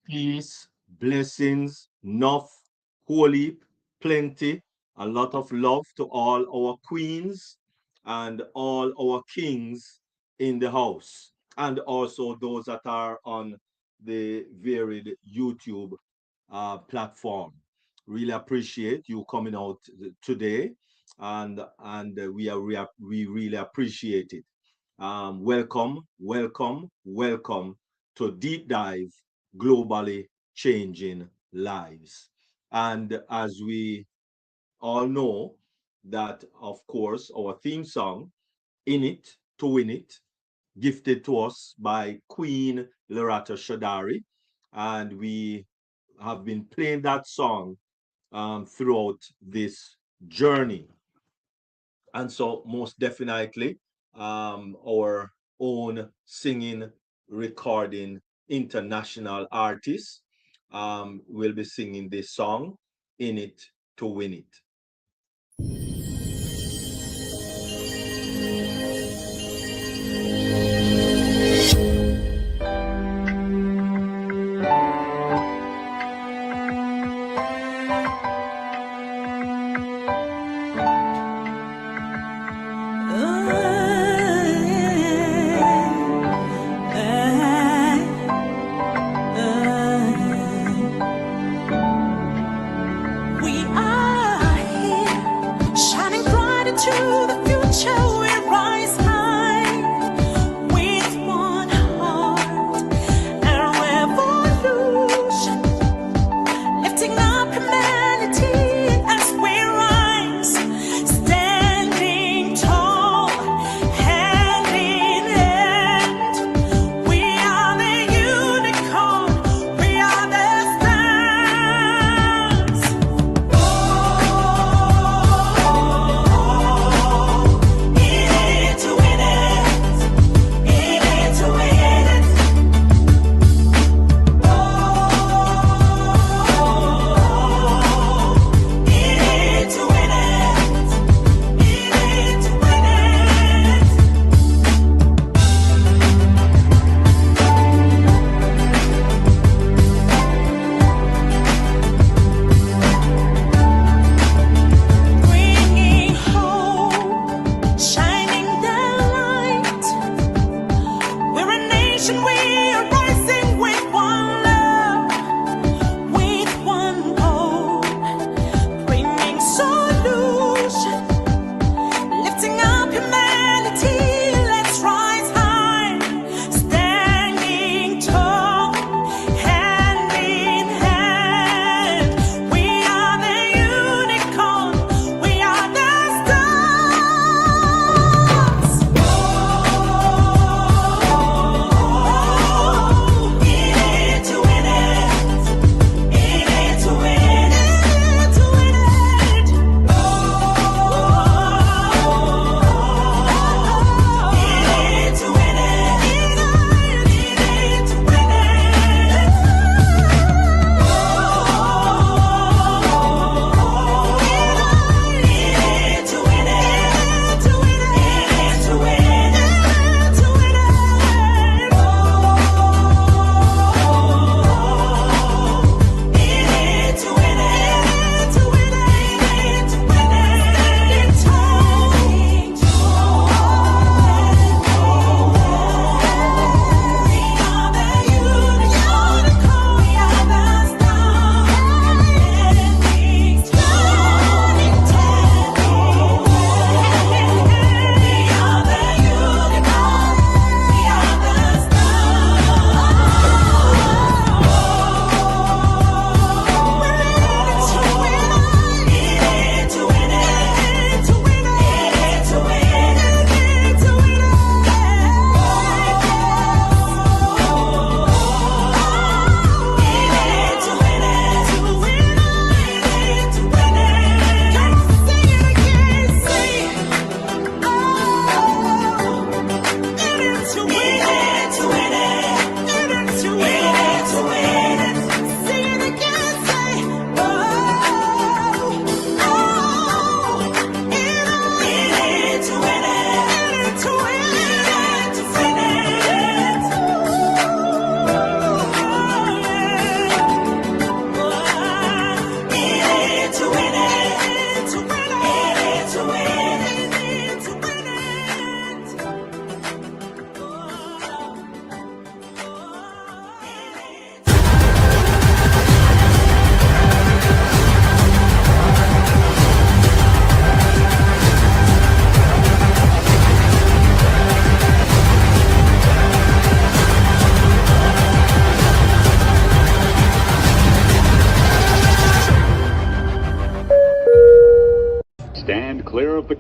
peace, blessings, enough, holy, plenty, a lot of love to all our queens and all our kings in the house, and also those that are on the varied YouTube platform. Really appreciate you coming out today, and we really appreciate it. Welcome, welcome, welcome to Deep Dive Globally Changing Lives. And as we all know, that of course, our theme song, In It to Win It, gifted to us by Queen Loretta Shadari. And we have been playing that song throughout this journey. And so, most definitely, our own singing, recording, international artist will be singing this song, In It to Win It. We are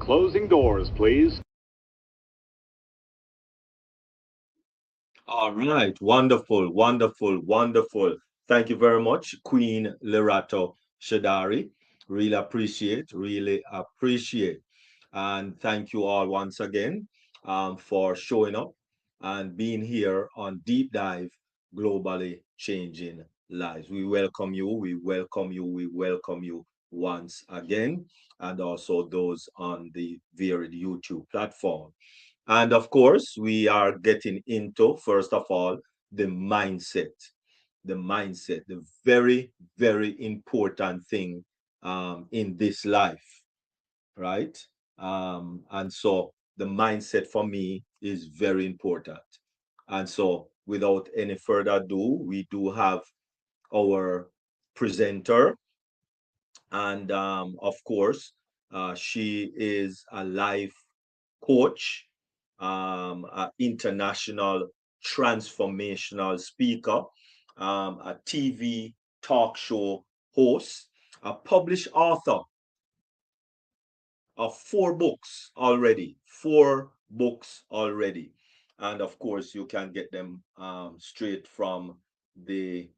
closing doors, please. All right. Wonderful, wonderful, wonderful. Thank you very much, Queen Lerato Shadari. Really appreciate, really appreciate. And thank you all once again for showing up and being here on Deep Dive Globally Changing Lives. We welcome you, we welcome you, we welcome you once again, and also those on the varied YouTube platform. And of course, we are getting into, first of all, the mindset. The mindset, the very, very important thing in this life, right? And so the mindset for me is very important. And so, without any further ado, we do have our presenter, and of course, she is a life coach, an international transformational speaker, a TV talk show host, a published author of four books already. And of course, you can get them straight from the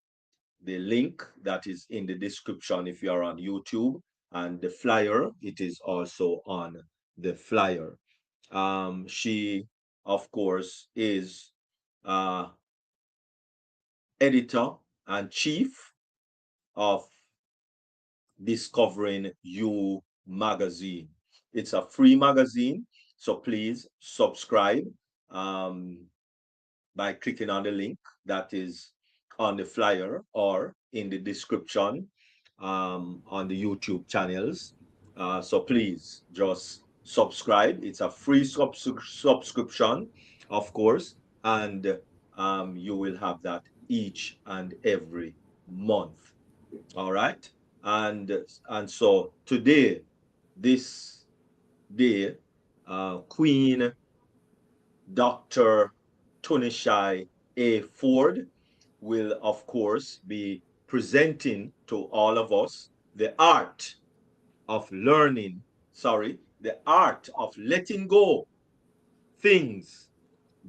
the link that is in the description if you are on YouTube, and the flyer, it is also on the flyer. She, of course, is editor and chief of Discovering You magazine. It's a free magazine, so please subscribe um, by clicking on the link that is on the flyer or in the description on the YouTube channels. So please just subscribe. It's a free subscription, of course, and you will have that each and every month. All right. And and so today, this day, Queen Dr. Tunishai A. Ford will, of course, be presenting to all of us the art of learning, the art of letting go things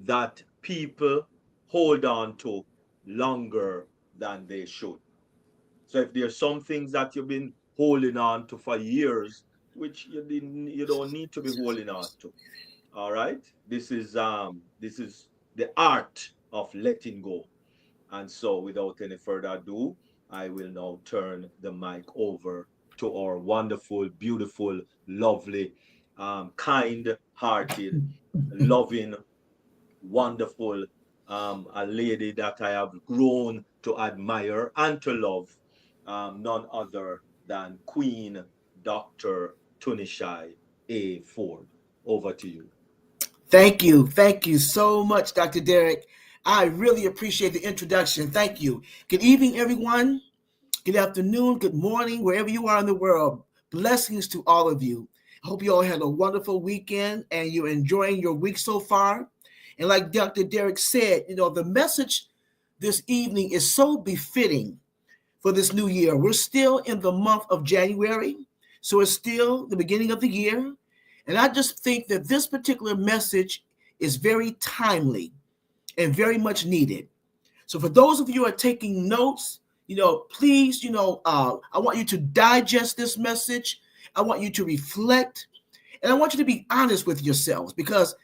that people hold on to longer than they should. So if there's some things that you've been holding on to for years, which you don't need to be holding on to. All right. This is the art of letting go. And so without any further ado, I will now turn the mic over to our wonderful, beautiful, lovely, kind hearted, loving, wonderful, a lady that I have grown to admire and to love, none other than Queen Dr. Tunishai A. Ford. Over to you. Thank you. Thank you so much, Dr. Derek. I really appreciate the introduction. Thank you. Good evening, everyone. Good afternoon, good morning, wherever you are in the world. Blessings to all of you. I hope you all had a wonderful weekend and you're enjoying your week so far. And like Dr. Derek said, the message this evening is so befitting for this new year. We're still in the month of January, so it's still the beginning of the year. And I just think that this particular message is very timely and very much needed. So for those of you who are taking notes, please, I want you to digest this message. I want you to reflect, and I want you to be honest with yourselves, because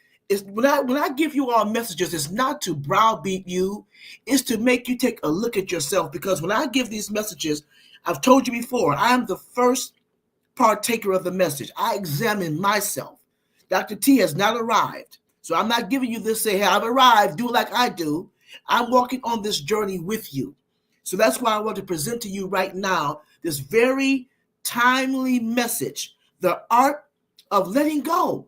when I give you all messages, it's not to browbeat you, it's to make you take a look at yourself. Because when I give these messages, I've told you before, I am the first partaker of the message. I examine myself. Dr. T has not arrived. So I'm not giving you this, say, hey, I've arrived, do it like I do. I'm walking on this journey with you. So that's why I want to present to you right now this very timely message, the art of letting go.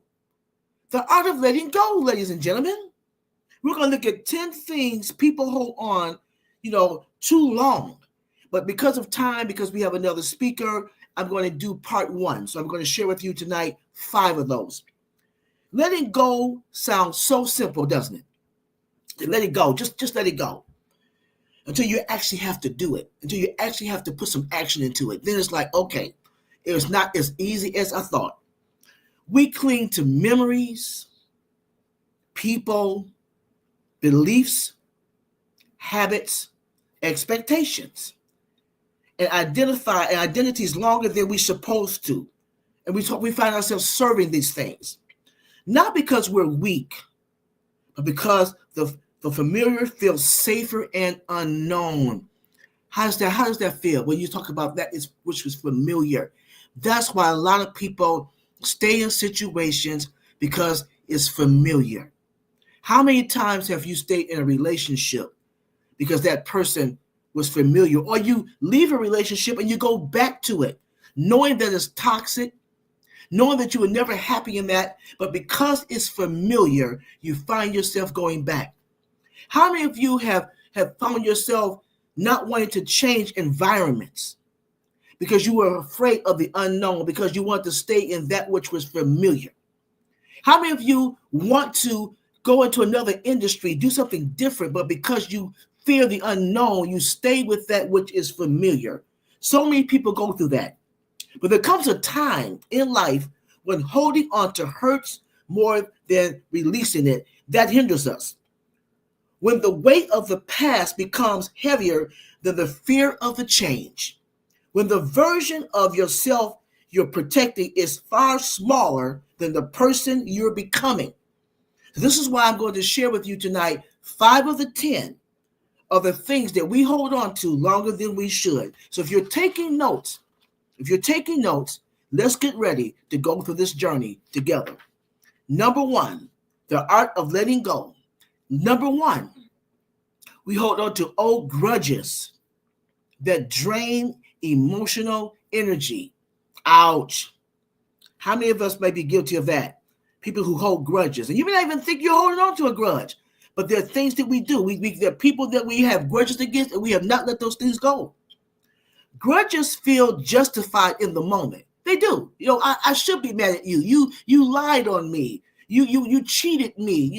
The art of letting go, ladies and gentlemen. We're going to look at 10 things people hold on, too long. But because of time, because we have another speaker, I'm going to do part one. So I'm going to share with you tonight 5 of those. Letting go sounds so simple, doesn't it? Let it go. Just let it go. Until you actually have to do it. Until you actually have to put some action into it. Then it's like, okay, it's not as easy as I thought. We cling to memories, people, beliefs, habits, expectations, and identify identities longer than we're supposed to. And we find ourselves serving these things. Not because we're weak, but because the familiar feels safer and unknown. How does that feel when you talk about that is which was familiar? That's why a lot of people stay in situations because it's familiar. How many times have you stayed in a relationship because that person was familiar, or you leave a relationship and you go back to it knowing that it's toxic, knowing that you were never happy in that, but because it's familiar, you find yourself going back? How many of you have found yourself not wanting to change environments because you were afraid of the unknown, because you want to stay in that which was familiar? How many of you want to go into another industry, do something different, but because you fear the unknown, you stay with that which is familiar? So many people go through that. But there comes a time in life when holding on to hurts more than releasing it. That hinders us. When the weight of the past becomes heavier than the fear of the change. When the version of yourself you're protecting is far smaller than the person you're becoming. So this is why I'm going to share with you tonight 5 of the 10 of the things that we hold on to longer than we should. So if you're taking notes, let's get ready to go through this journey together. Number 1, the art of letting go. Number 1, we hold on to old grudges that drain emotional energy. Ouch. How many of us may be guilty of that? People who hold grudges. And you may not even think you're holding on to a grudge, but there are things that we do. There are people that we have grudges against, and we have not let those things go. Grudges feel justified in the moment. They do. I should be mad at you. You lied on me. You cheated me.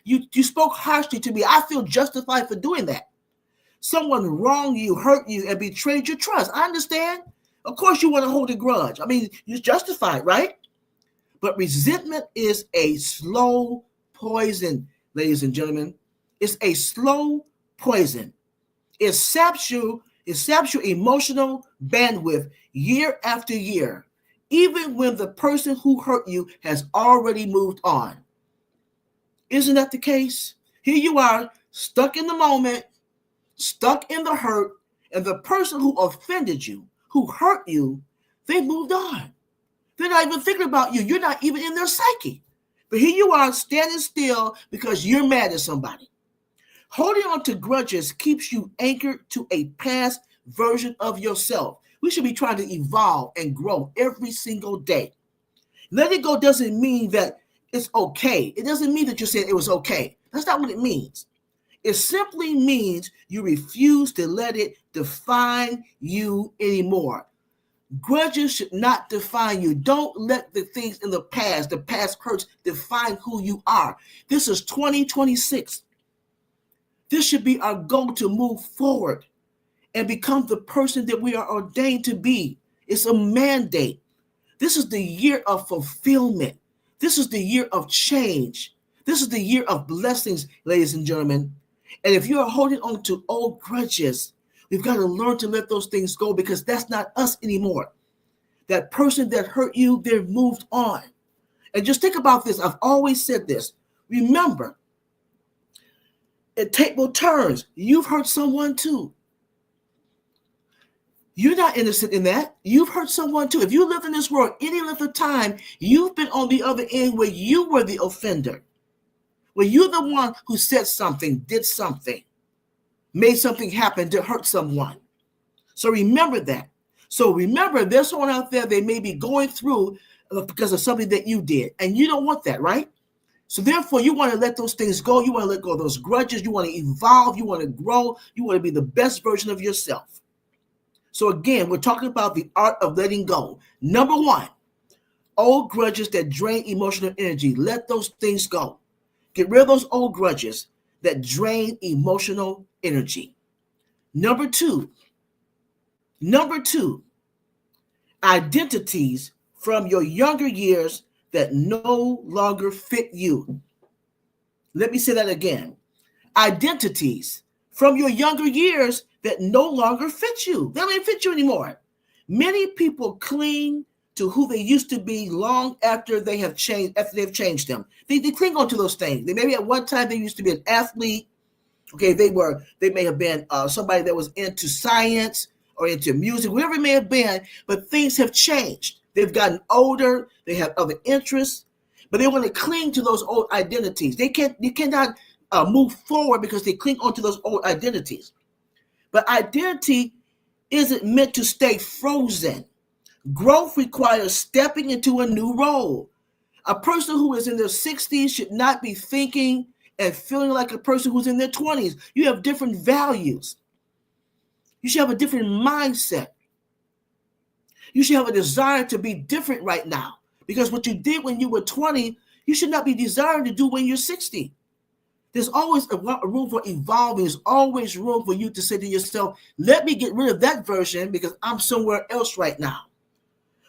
You spoke harshly to me. I feel justified for doing that. Someone wronged you, hurt you, and betrayed your trust. I understand. Of course you want to hold a grudge. I mean, you're justified, right? But resentment is a slow poison, ladies and gentlemen. It's a slow poison. It saps your emotional bandwidth year after year, even when the person who hurt you has already moved on. Isn't that the case? Here you are, stuck in the moment, stuck in the hurt, and the person who offended you, who hurt you, they moved on. They're not even thinking about you. You're not even in their psyche. But here you are standing still because you're mad at somebody. Holding on to grudges keeps you anchored to a past version of yourself. We should be trying to evolve and grow every single day. Letting go doesn't mean that it's okay. It doesn't mean that you said it was okay. That's not what it means. It simply means you refuse to let it define you anymore. Grudges should not define you. Don't let the things in the past hurts, define who you are. This is 2026. This should be our goal to move forward and become the person that we are ordained to be. It's a mandate. This is the year of fulfillment. This is the year of change. This is the year of blessings, ladies and gentlemen. And if you are holding on to old grudges, we've got to learn to let those things go, because that's not us anymore. That person that hurt you, they've moved on. And just think about this. I've always said this. Remember, table turns. You've hurt someone too. You're not innocent in that. You've hurt someone too. If you live in this world any length of time, you've been on the other end where you were the offender, where you're the one who said something, did something, made something happen to hurt someone. So remember that. So remember, there's someone out there they may be going through because of something that you did, and you don't want that, right? So therefore, you want to let those things go. You want to let go of those grudges. You want to evolve. You want to grow. You want to be the best version of yourself. So again, we're talking about the art of letting go. Number 1, old grudges that drain emotional energy. Let those things go. Get rid of those old grudges that drain emotional energy. Number two, identities from your younger years that no longer fit you. Let me say that again. Identities from your younger years that no longer fit you. They don't fit you anymore. Many people cling to who they used to be long after they have changed, after they've changed them. They cling on to those things. They maybe at one time they used to be an athlete. Okay, they may have been somebody that was into science or into music, whatever it may have been, but things have changed. They've gotten older, they have other interests, but they want to cling to those old identities. You cannot move forward because they cling onto those old identities. But identity isn't meant to stay frozen. Growth requires stepping into a new role. A person who is in their 60s should not be thinking and feeling like a person who's in their 20s. You have different values. You should have a different mindset. You should have a desire to be different right now. Because what you did when you were 20, you should not be desiring to do when you're 60. There's always a room for evolving. There's always room for you to say to yourself, let me get rid of that version because I'm somewhere else right now.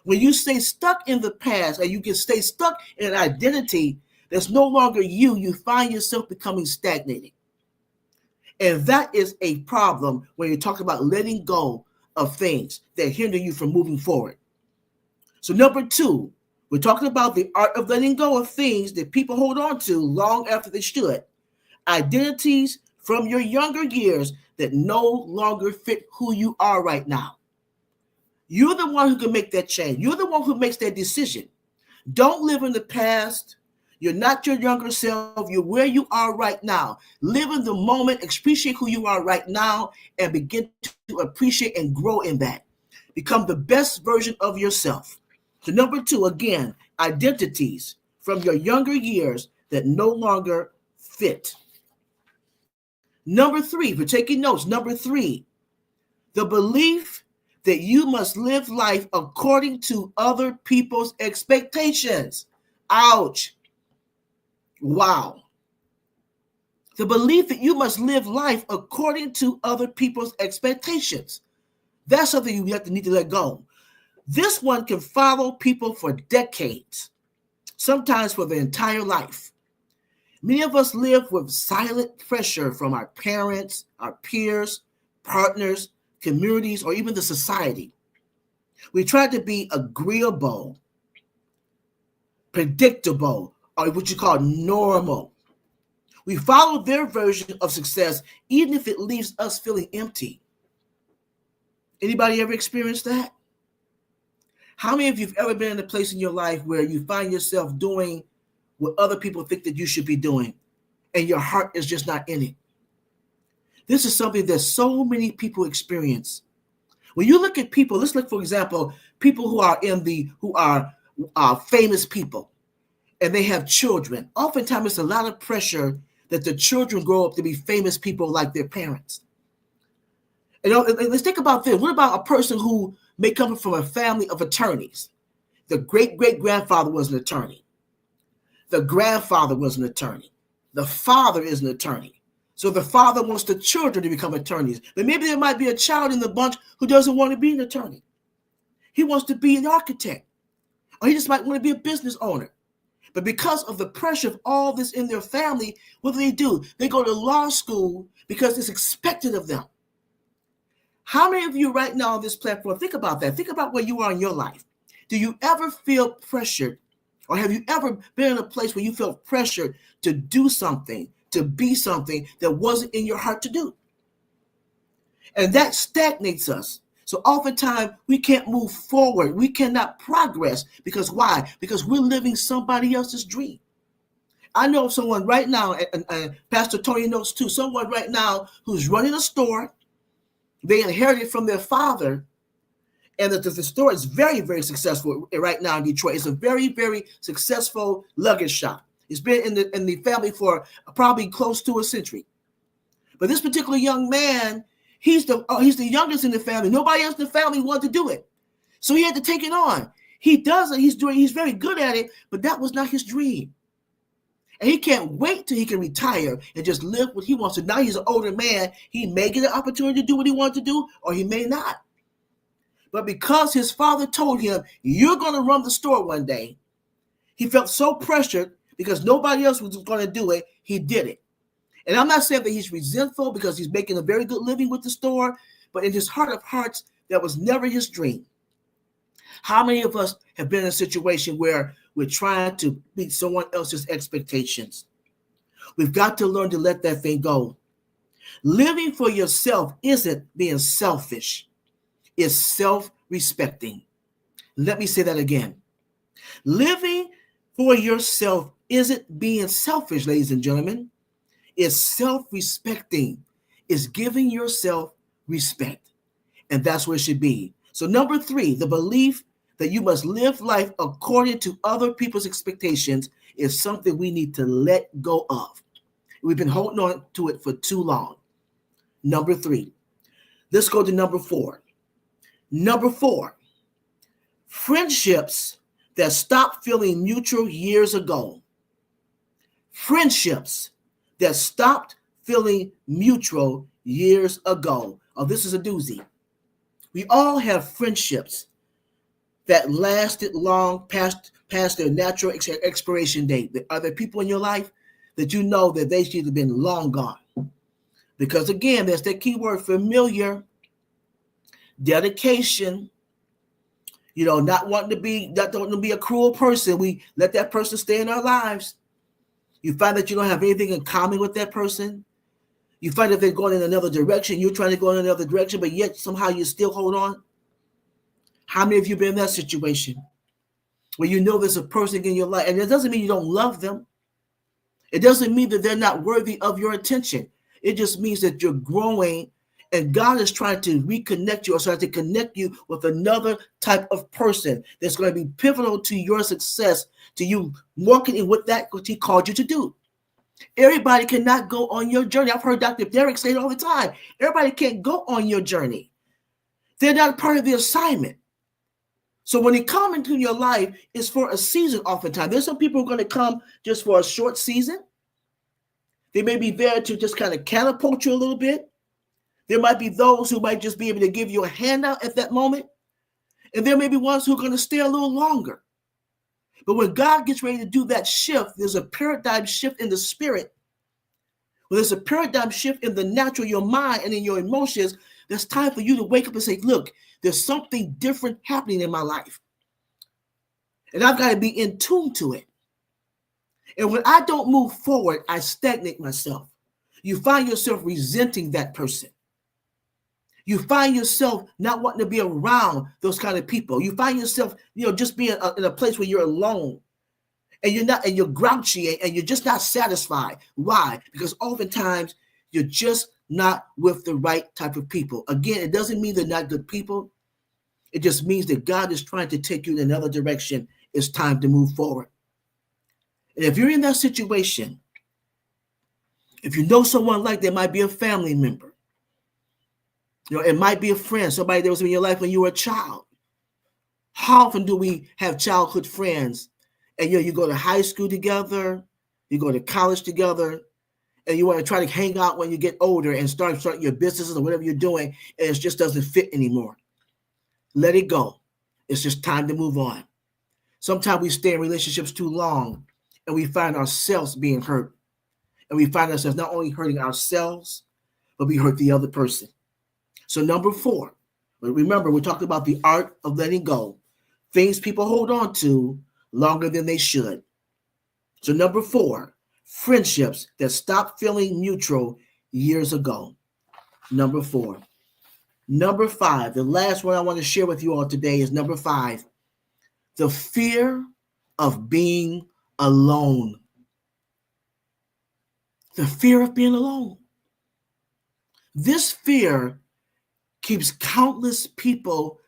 When you stay stuck in the past and you can stay stuck in an identity that's no longer you, you find yourself becoming stagnated. And that is a problem when you talk about letting go of things that hinder you from moving forward. So number 2, we're talking about the art of letting go of things that people hold on to long after they should. Identities from your younger years that no longer fit who you are right now. You're the one who can make that change. You're the one who makes that decision. Don't live in the past. You're not your younger self. You're where you are right now. Live in the moment, appreciate who you are right now, and begin to appreciate and grow in that. Become the best version of yourself. So number 2, again, identities from your younger years that no longer fit. Number 3, if you're taking notes, number 3, the belief that you must live life according to other people's expectations. Ouch. Wow. The belief that you must live life according to other people's expectations. That's something you have to need to let go. This one can follow people for decades, sometimes for their entire life. Many of us live with silent pressure from our parents, our peers, partners, communities, or even the society. We try to be agreeable, predictable, or what you call normal. We follow their version of success, even if it leaves us feeling empty. Anybody ever experienced that? How many of you have ever been in a place in your life where you find yourself doing what other people think that you should be doing, and your heart is just not in it? This is something that so many people experience. When you look at people, let's look, for example, people who are famous people, and they have children. Oftentimes, it's a lot of pressure that the children grow up to be famous people like their parents. And let's think about this. What about a person who may come from a family of attorneys? The great-great-grandfather was an attorney. The grandfather was an attorney. The father is an attorney. So the father wants the children to become attorneys. But maybe there might be a child in the bunch who doesn't want to be an attorney. He wants to be an architect. Or he just might want to be a business owner. But because of the pressure of all this in their family, what do? They go to law school because it's expected of them. How many of you right now on this platform, think about that. Think about where you are in your life. Do you ever feel pressured? Or have you ever been in a place where you felt pressured to do something, to be something that wasn't in your heart to do? And that stagnates us. So oftentimes we can't move forward. We cannot progress. Because why? Because we're living somebody else's dream. I know of someone right now, and Pastor Tony knows too, someone right now who's running a store. They inherited from their father. And the store is very, very successful right now in Detroit. It's a very, very successful luggage shop. It's been in the family for probably close to a century. But this particular young man, he's the youngest in the family. Nobody else in the family wanted to do it. So he had to take it on. He does it. He's very good at it, but that was not his dream. And he can't wait till he can retire and just live what he wants to. Now he's an older man. He may get an opportunity to do what he wants to do, or he may not. But because his father told him, you're going to run the store one day, He felt so pressured because nobody else was going to do it. He did it. And I'm not saying that he's resentful because he's making a very good living with the store, but in his heart of hearts, that was never his dream. How many of us have been in a situation where we're trying to meet someone else's expectations? We've got to learn to let that thing go. Living for yourself isn't being selfish, it's self-respecting. Let me say that again. Living for yourself isn't being selfish, ladies and gentlemen. It's self-respecting. It's giving yourself respect. And that's where it should be. So number 3, the belief that you must live life according to other people's expectations is something we need to let go of. We've been holding on to it for too long. Number 3. Let's go to number 4. Number 4. Friendships that stopped feeling mutual years ago. Friendships that stopped feeling mutual years ago. Oh, this is a doozy. We all have friendships that lasted long past their natural expiration date. Are there people in your life that you know that they should have been long gone? Because again, there's that key word, familiar, dedication, not wanting to be a cruel person. We let that person stay in our lives. You find that you don't have anything in common with that person. You find that they're going in another direction. You're trying to go in another direction, but yet somehow you still hold on. How many of you been in that situation where you know there's a person in your life, and it doesn't mean you don't love them. It doesn't mean that they're not worthy of your attention. It just means that you're growing, and God is trying to reconnect you or trying to connect you with another type of person that's going to be pivotal to your success, to you walking in what he called you to do. Everybody cannot go on your journey. I've heard Dr. Derek say it all the time. Everybody can't go on your journey. They're not part of the assignment. So when they come into your life, it's for a season oftentimes. There's some people who are going to come just for a short season. They may be there to just kind of catapult you a little bit. There might be those who might just be able to give you a handout at that moment. And there may be ones who are going to stay a little longer. But when God gets ready to do that shift, there's a paradigm shift in the spirit. When there's a paradigm shift in the natural, your mind and in your emotions, there's time for you to wake up and say, look, there's something different happening in my life. And I've got to be in tune to it. And when I don't move forward, I stagnate myself. You find yourself resenting that person. You find yourself not wanting to be around those kind of people. You find yourself, just being in a place where you're alone, and you're grouchy, and you're just not satisfied. Why? Because oftentimes you're just not with the right type of people. Again, it doesn't mean they're not good people. It just means that God is trying to take you in another direction. It's time to move forward. And if you're in that situation, if you know someone like that, might be a family member, it might be a friend, somebody that was in your life when you were a child. How often do we have childhood friends? And you go to high school together, you go to college together, and you want to try to hang out when you get older and start your businesses or whatever you're doing, and it just doesn't fit anymore. Let it go. It's just time to move on. Sometimes we stay in relationships too long, and we find ourselves being hurt. And we find ourselves not only hurting ourselves, but we hurt the other person. So number 4, remember, we're talking about the art of letting go. Things people hold on to longer than they should. So number 4, friendships that stopped feeling mutual years ago. Number 4. Number 5, the last one I want to share with you all today is number 5, the fear of being alone. The fear of being alone. This fear keeps countless people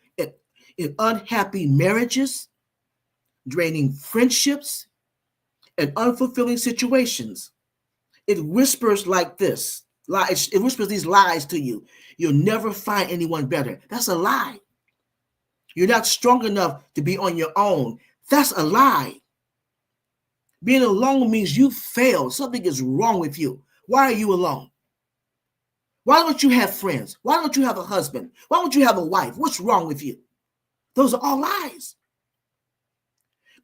in unhappy marriages, draining friendships, and unfulfilling situations. It whispers like this. It whispers these lies to you. You'll never find anyone better. That's a lie. You're not strong enough to be on your own. That's a lie. Being alone means you failed. Something is wrong with you. Why are you alone? Why don't you have friends? Why don't you have a husband? Why don't you have a wife? What's wrong with you? Those are all lies.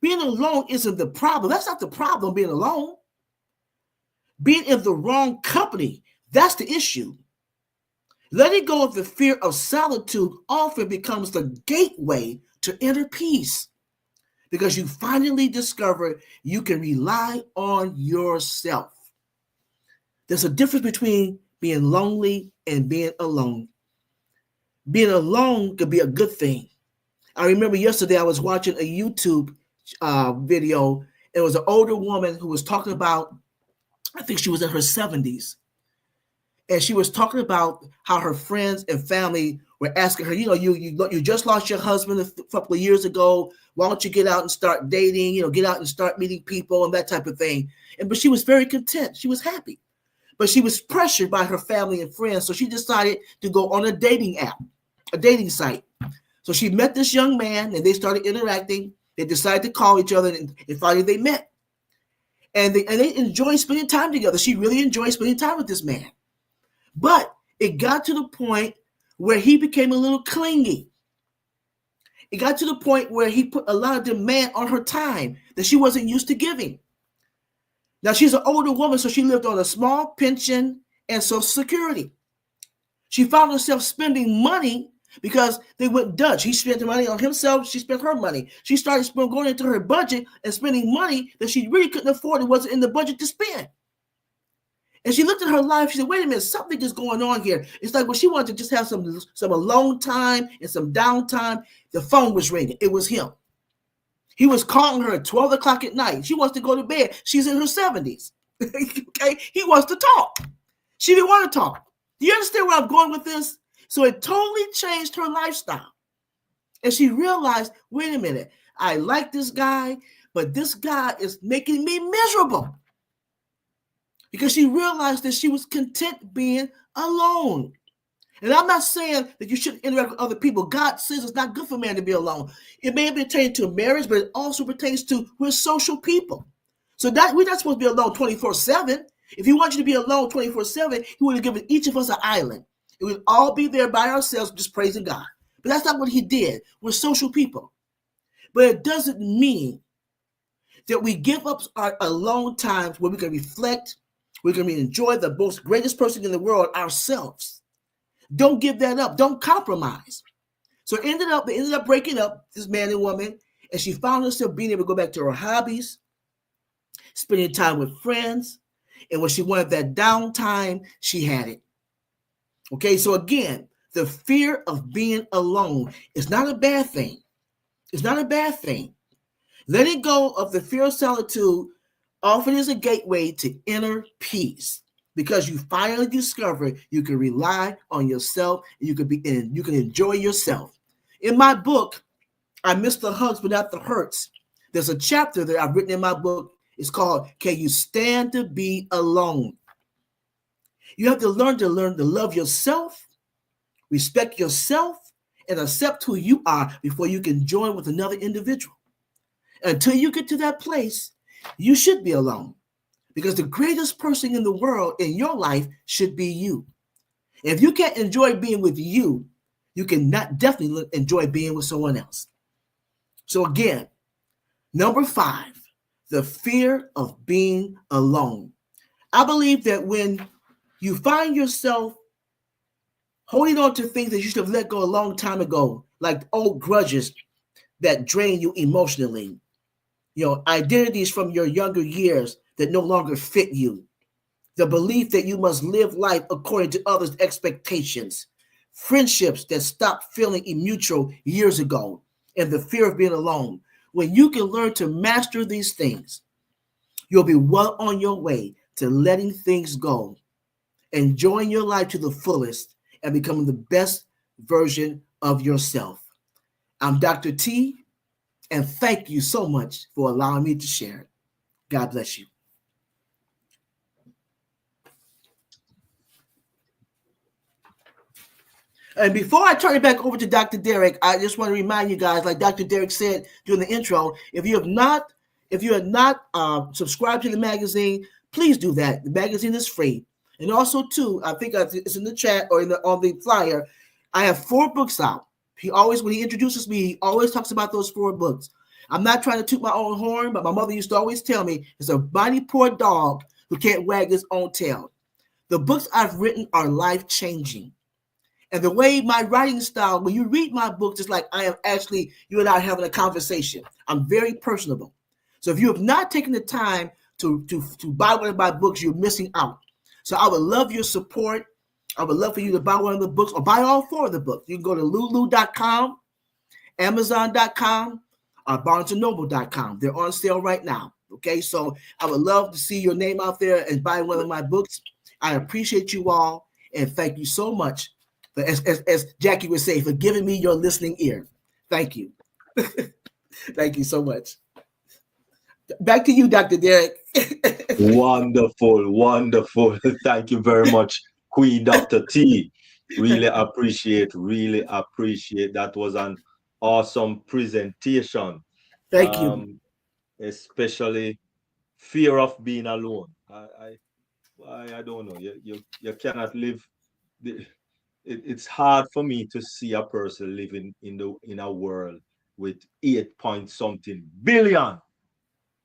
Being alone isn't the problem. That's not the problem, being alone. Being in the wrong company, that's the issue. Letting go of the fear of solitude often becomes the gateway to inner peace because you finally discover you can rely on yourself. There's a difference between being lonely and being alone. Being alone could be a good thing. I remember yesterday I was watching a YouTube video. It was an older woman who was talking about, I think she was in her 70s. And she was talking about how her friends and family were asking her, you just lost your husband a couple of years ago. Why don't you get out and start dating, get out and start meeting people and that type of thing. But she was very content. She was happy. But she was pressured by her family and friends. So she decided to go on a dating app, a dating site. So she met this young man and they started interacting. They decided to call each other and finally they met. And they enjoyed spending time together. She really enjoyed spending time with this man. But it got to the point where he became a little clingy. It got to the point where he put a lot of demand on her time that she wasn't used to giving. Now, she's an older woman, so she lived on a small pension and Social Security. She found herself spending money because they went Dutch. He spent the money on himself. She spent her money. She started going into her budget and spending money that she really couldn't afford. It wasn't in the budget to spend. And she looked at her life. She said, wait a minute, something is going on here. It's like when she wanted to just have some alone time and some downtime, the phone was ringing. It was him. He was calling her at 12 o'clock at night. She wants to go to bed. She's in her 70s. Okay? He wants to talk. She didn't want to talk. Do you understand where I'm going with this? So it totally changed her lifestyle. And she realized, wait a minute, I like this guy, but this guy is making me miserable. Because she realized that she was content being alone. And I'm not saying that you shouldn't interact with other people. God says it's not good for man to be alone. It may pertain to marriage, but it also pertains to we're social people. So that we're not supposed to be alone 24/7. If he wanted you to be alone 24/7, he would have given each of us an island. It would all be there by ourselves, just praising God. But that's not what he did. We're social people. But it doesn't mean that we give up our alone times where we can reflect. We're going to enjoy the most greatest person in the world, ourselves. Don't give that up. Don't compromise. So they ended up breaking up, this man and woman, and she found herself being able to go back to her hobbies, spending time with friends, and when she wanted that downtime, she had it. Okay, so again, the fear of being alone is not a bad thing. It's not a bad thing. Letting go of the fear of solitude often is a gateway to inner peace because you finally discover you can rely on yourself and you can enjoy yourself. In my book, I Miss the Hugs but Not the Hurts, there's a chapter that I've written in my book. It's called, Can You Stand to Be Alone? You have to learn to love yourself, respect yourself, and accept who you are before you can join with another individual. Until you get to that place, you should be alone because the greatest person in the world in your life should be you. And if you can't enjoy being with you, you can not definitely enjoy being with someone else. So again, number 5, the fear of being alone. I believe that when you find yourself holding on to things that you should have let go a long time ago, like old grudges that drain you emotionally, identities from your younger years that no longer fit you, the belief that you must live life according to others' expectations, friendships that stopped feeling mutual years ago, and the fear of being alone. When you can learn to master these things, you'll be well on your way to letting things go, enjoying your life to the fullest, and becoming the best version of yourself. I'm Dr. T, and thank you so much for allowing me to share it. God bless you. And before I turn it back over to Dr. Derek, I just want to remind you guys, like Dr. Derek said during the intro, if you have not subscribed to the magazine, please do that. The magazine is free. And also, too, I think it's in the chat or on the flyer, I have 4 books out. When he introduces me, he always talks about those 4 books. I'm not trying to toot my own horn, but my mother used to always tell me it's a mighty poor dog who can't wag his own tail. The books I've written are life changing. And the way my writing style, when you read my books, it's like I am actually, you and I are having a conversation. I'm very personable. So if you have not taken the time to buy one of my books, you're missing out. So I would love your support. I would love for you to buy one of the books or buy all four of the books. You can go to lulu.com, Amazon.com, or BarnesandNoble.com. They're on sale right now. Okay, so I would love to see your name out there and buy one of my books. I appreciate you all and thank you so much, for, as Jackie would say, for giving me your listening ear. Thank you. Thank you so much. Back to you, Dr. Derek. Wonderful, wonderful. Thank you very much, Queen Dr. T. Really appreciate. That was an awesome presentation. Thank you. Especially fear of being alone. I don't know. You cannot live. It's hard for me to see a person living in a world with 8 point something billion,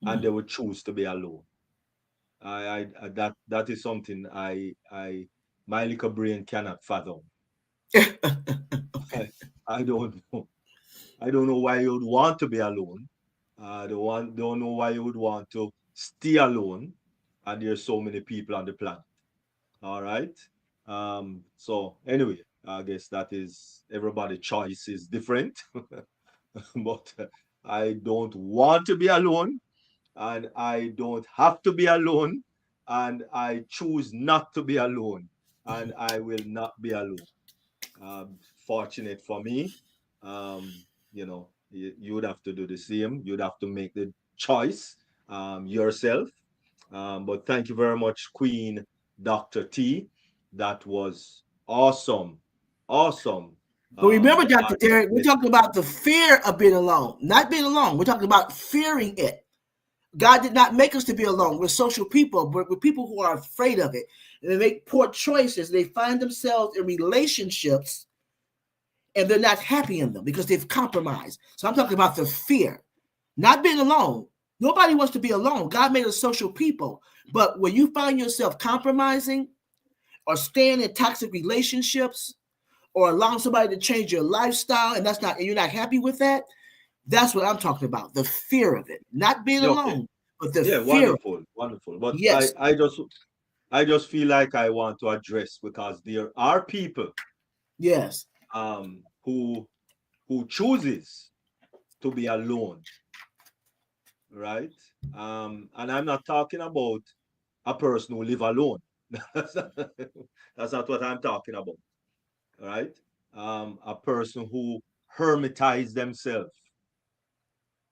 and they would choose to be alone. That is something I my little brain cannot fathom. I, I don't know. I don't know why you would want to be alone. Don't know why you would want to stay alone. And there's so many people on the planet. All right. So anyway, I guess that is everybody's choice is different. But I don't want to be alone, and I don't have to be alone, and I choose not to be alone, and I will not be alone. Fortunate for me, um, you would have to do the same. You'd have to make the choice yourself. But thank you very much, Queen Dr. T. That was awesome, awesome. But remember, I Dr. Derek, we're listen. talking about the fear of being alone, not being alone. We're talking about fearing it. God did not make us to be alone. We're social people, but we're people who are afraid of it. And they make poor choices. They find themselves in relationships and they're not happy in them because they've compromised. So I'm talking about the fear, not being alone. Nobody wants to be alone. God made us social people. But when you find yourself compromising or staying in toxic relationships or allowing somebody to change your lifestyle and and you're not happy with that, that's what I'm talking about. The fear of it. Not being Yeah, okay. alone, but the Yeah, fear of it. wonderful, wonderful. But Yes. I just feel like I want to address because there are people Yes. um who who chooses to be alone, right? And I'm not talking about a person who live alone. That's not, that's not what I'm talking about, right? A person who hermitize themselves,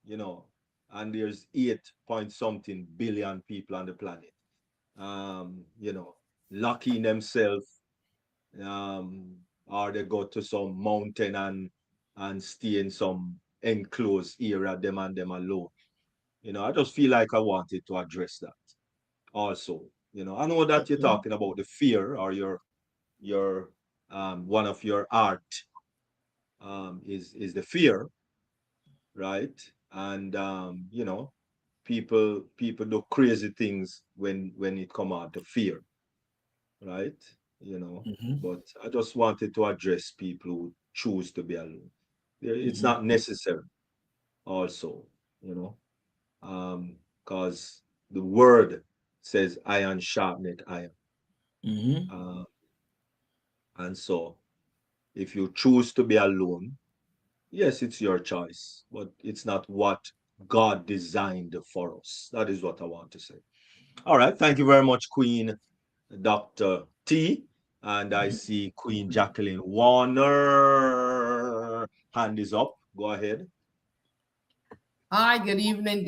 you know, and there's 8 point something billion people on the planet. You know, locking themselves, um, or they go to some mountain and stay in some enclosed area, them and them alone. I just feel like I wanted to address that also. I know that you're Mhm. talking about the fear or your one of your art is the fear, right? And people do crazy things when it come out to fear, right? you know Mhm. but I just wanted to address people who choose to be alone. It's Mhm. not necessary also, you know because the word says iron sharpened iron. Mhm. uh, and so if you choose to be alone, yes, it's your choice, but it's not what God designed for us. That is what I want to say. All right, thank you very much, Queen Dr. T. And I see Queen Jacqueline Warner. Hand is up. Go ahead. Hi, good evening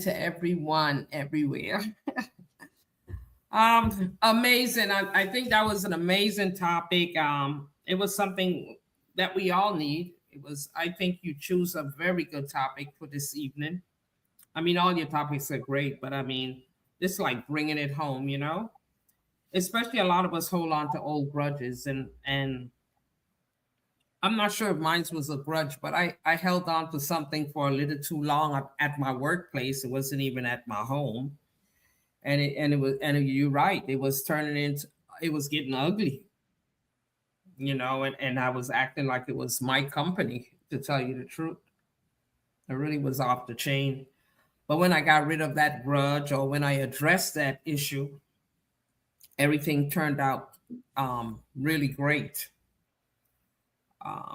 to everyone everywhere. Amazing. I think that was an amazing topic. It was something that we all need. I think you choose a very good topic for this evening. I mean, all your topics are great, but I mean, this like bringing it home, Especially a lot of us hold on to old grudges and I'm not sure if mine was a grudge, but I held on to something for a little too long at my workplace. It wasn't even at my home, and you're right. It was turning into, it was getting ugly, and I was acting like it was my company. To tell you the truth, it really was off the chain. But when I got rid of that grudge, or when I addressed that issue, everything turned out really great.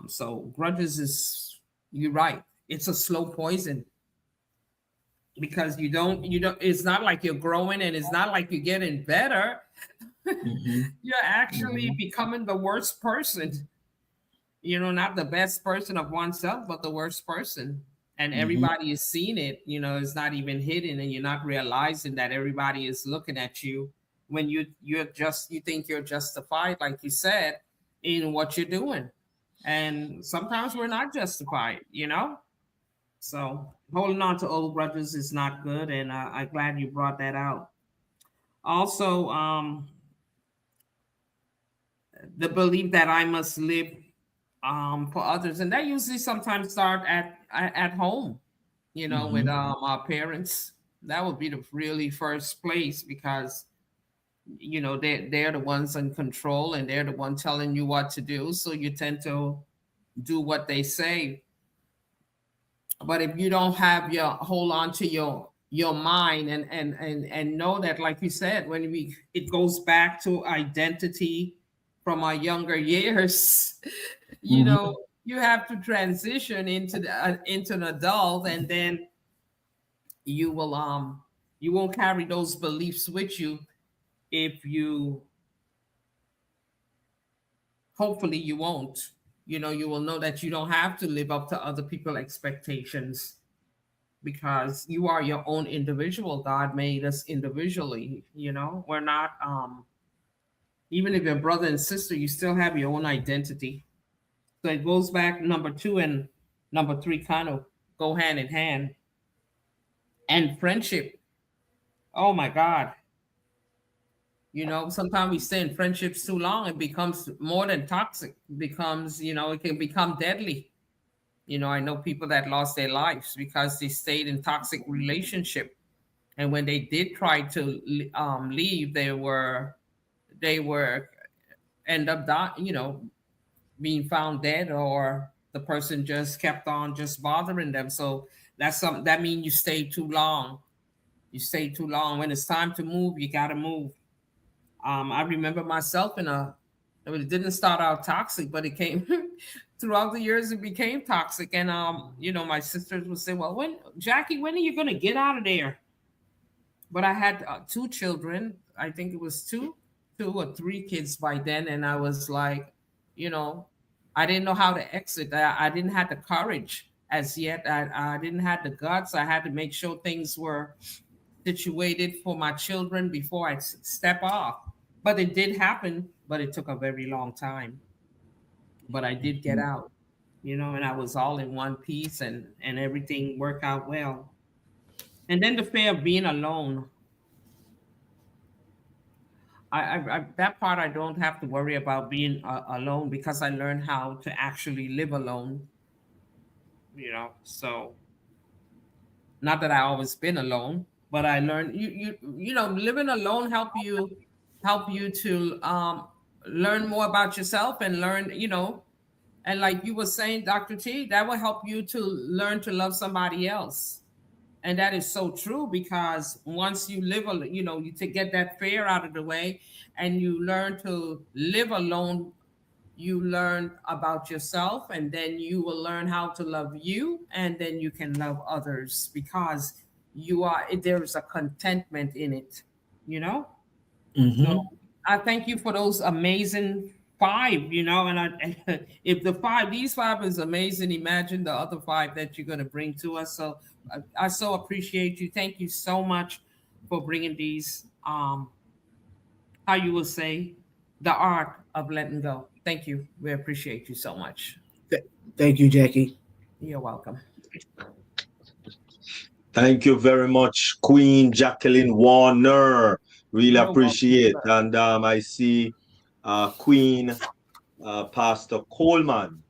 So grudges is, you're right. It's a slow poison, because you don't. It's not like you're growing, and it's not like you're getting better. Mm-hmm. You're actually Mm-hmm. becoming the worst person. Not the best person of oneself, but the worst person. And Mm-hmm. everybody is seeing it. It's not even hidden, and you're not realizing that everybody is looking at you when you think you're justified, like you said, in what you're doing. And sometimes we're not justified. So holding on to old grudges is not good, and I'm glad you brought that out. Also, the belief that I must live for others, and that usually sometimes start at home. With Mm-hmm. our parents. That would be the really first place, because they're the ones in control, and they're the one telling you what to do. So you tend to do what they say. But if you don't have your hold on to your mind, and know that, like you said, when we it goes back to identity from our younger years. you Mm-hmm. know you have to transition into an adult, and then you will you won't carry those beliefs with you. If you Hopefully you won't. You will know that you don't have to live up to other people's expectations, because you are your own individual. God made us individually. We're not even if you're brother and sister, you still have your own identity. So it goes back, number two and number three kind of go hand in hand. And friendship, oh my God. Sometimes we stay in friendships too long, it becomes more than toxic. It becomes, it can become deadly. I know people that lost their lives because they stayed in toxic relationship. And when they did try to leave, they were end up being found dead, or the person just kept on just bothering them. So that means you stay too long. You stay too long. When it's time to move, you got to move. I remember myself it didn't start out toxic, but it came throughout the years, it became toxic. And, my sisters would say, well, Jackie, when are you going to get out of there? But I had two children. I think it was two or three kids by then. And I was like, you know, I didn't know how to exit. I didn't have the courage as yet. I didn't have the guts. I had to make sure things were situated for my children before I step off. But it did happen, but it took a very long time. But I did get out, and I was all in one piece, and everything worked out well. And then the fear of being alone. That part I don't have to worry about being alone, because I learned how to actually live alone. So not that I always been alone, but I learned living alone help you to learn more about yourself, and learn, and like you were saying, Dr. T, that will help you to learn to love somebody else. And that is so true, because once you you to get that fear out of the way, and you learn to live alone, you learn about yourself, and then you will learn how to love you, and then you can love others, because there's a contentment in it, you know so Mm-hmm. I thank you for those amazing five, and if these five is amazing, imagine the other five that you're going to bring to us. So I so appreciate you. Thank you so much for bringing these, how you will say, the art of letting go. Thank you. We appreciate you so much. Th- Thank you, Jackie. You're welcome. Thank you very much, Queen Jacqueline Warner. Really You're welcome, appreciate. sir. And I see Queen Pastor Coleman.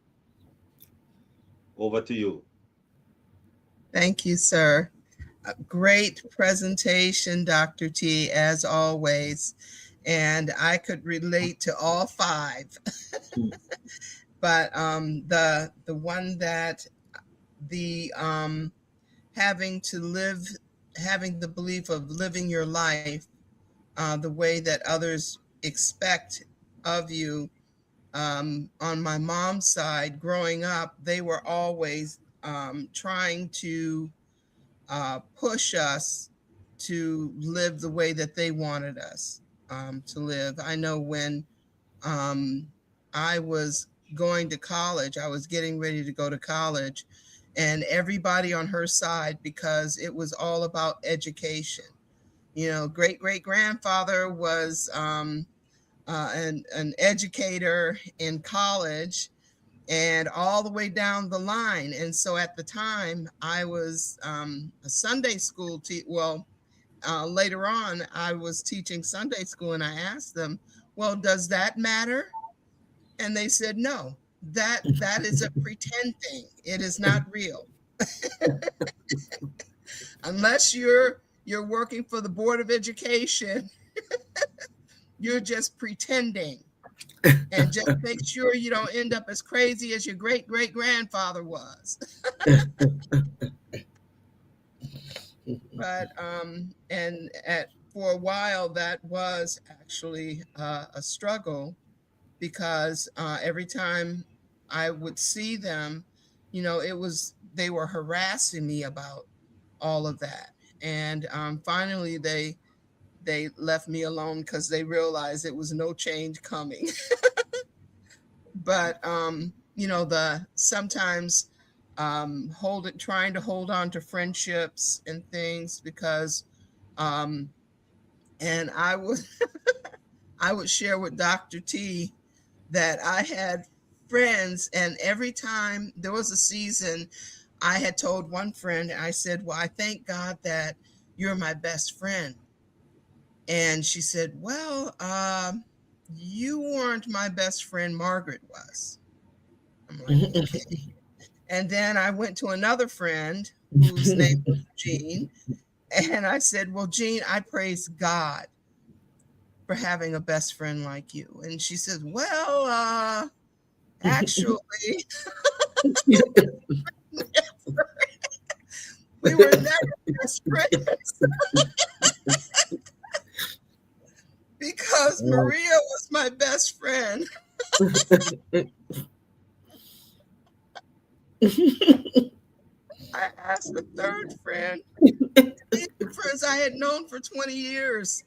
Over to you. Thank you, sir. A great presentation, Dr. T, as always. And I could relate to all five. But the one that the having to live, having the belief of living your life the way that others expect of you. On my mom's side, growing up, they were always trying to push us to live the way that they wanted us to live. I know when um, I was going to college, I was getting ready to go to college, and everybody on her side, because it was all about education. You know, great great grandfather was an educator in college and all the way down the line. And so at the time, I was a Sunday school well, later on, I was teaching Sunday school, and I asked them, "Well, does that matter?" And they said, "No, that is a pretend thing. It is not real. Unless you're working for the Board of Education, you're just pretending. And just make sure you don't end up as crazy as your great great grandfather was." But and for a while that was actually a struggle, because every time I would see them, you know, they were harassing me about all of that. And finally they left me alone because they realized it was no change coming. But you know, the sometimes trying to hold on to friendships and things, because um and I would I would share with Dr. T that I had friends, and every time there was a season, I had told one friend, I said, "Well, I thank God that you're my best friend." And she said, "Well, you weren't my best friend, Margaret was." I'm like, "Okay." And then I went to another friend whose name was Jean, and I said, "Well, Jean, I praise God for having a best friend like you." And she said, "Well, actually, we were never best friends because Maria was my best friend." I asked the third friend. These are friends I had known for 20 years.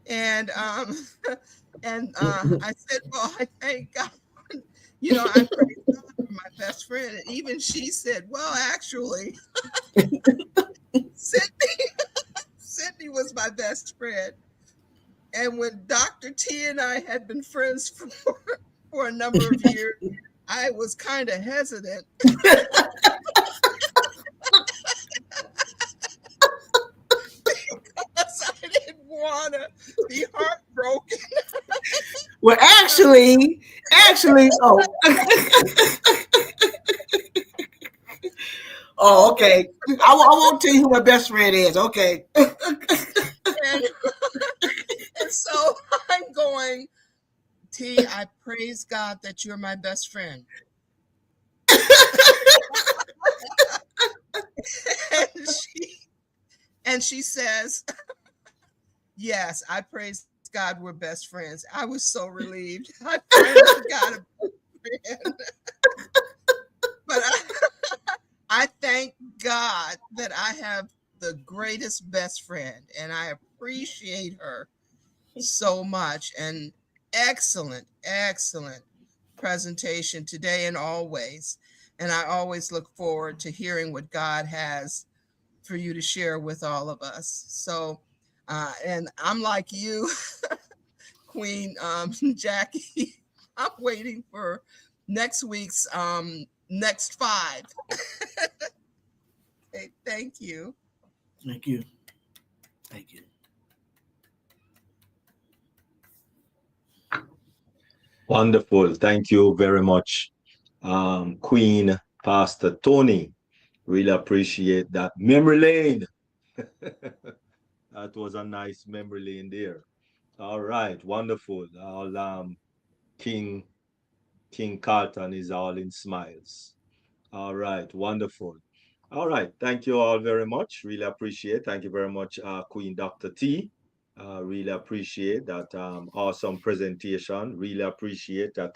And I said, "Well, I thank God, you know, I praise God for my best friend." And even she said, "Well, actually, Sydney, Sydney was my best friend." And when Dr. T and I had been friends for a number of years, I was kind of hesitant because I didn't want to be heartbroken. Well, actually, oh, oh, okay. I won't tell you who my best friend is. Okay. And, and so I'm going, "T, I praise God that you're my best friend." and she and she says, "Yes, I praise God we're best friends." I was so relieved. I finally got a friend. But I thank God that I have the greatest best friend, and I appreciate her so much. And excellent, excellent presentation today and always. And I always look forward to hearing what God has for you to share with all of us. So, and I'm like you, Queen Jackie. I'm waiting for next week's next five. Okay, thank you. Thank you. Thank you. Wonderful. Thank you very much, Queen Pastor Tony. Really appreciate that. Memory lane. That was a nice memory lane there. All right, wonderful. All King King Carlton is all in smiles. All right, wonderful. All right, thank you all very much. Really appreciate. Thank you very much, Queen Dr. T. Really appreciate that awesome presentation. Really appreciate. I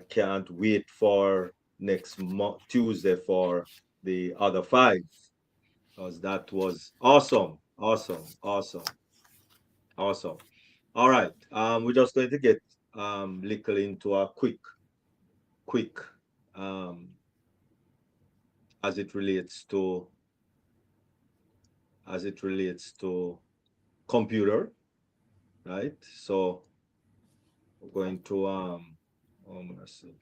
can't wait for next Tuesday for the other five, because that was awesome, awesome, awesome, awesome. All right, we're just going to get little into a quick um, as it relates to computer, right? So we're going to oh mercy.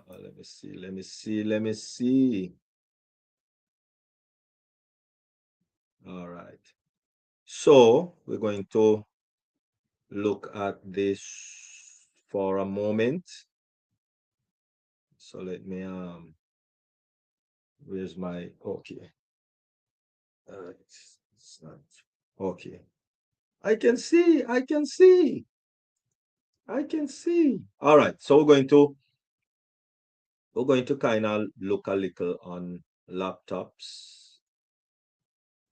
Let me see. All right. So we're going to look at this for a moment. So let me where's my okay. It's not okay. I can see. All right. So we're going to kind of look a little on laptops.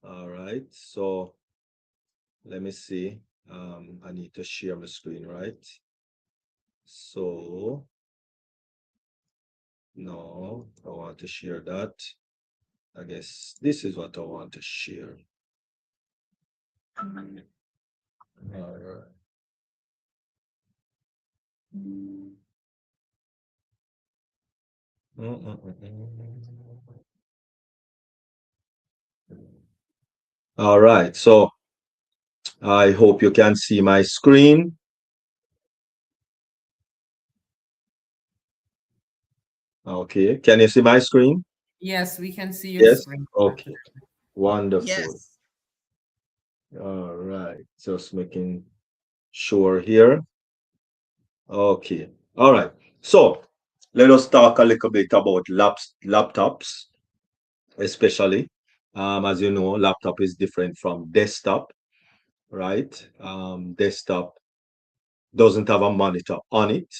All right. So let me see. I need to share my screen, right? So no, I want to share that. I guess this is what I want to share. All right. All right. So I hope you can see my screen. Okay. Can you see my screen? Yes, we can see your Yes. screen. Okay. Wonderful. Yes. All right. Just making sure here. Okay. All right. So let us talk a little bit about laptops, especially. As you know, laptop is different from desktop, right? Desktop doesn't have a monitor on it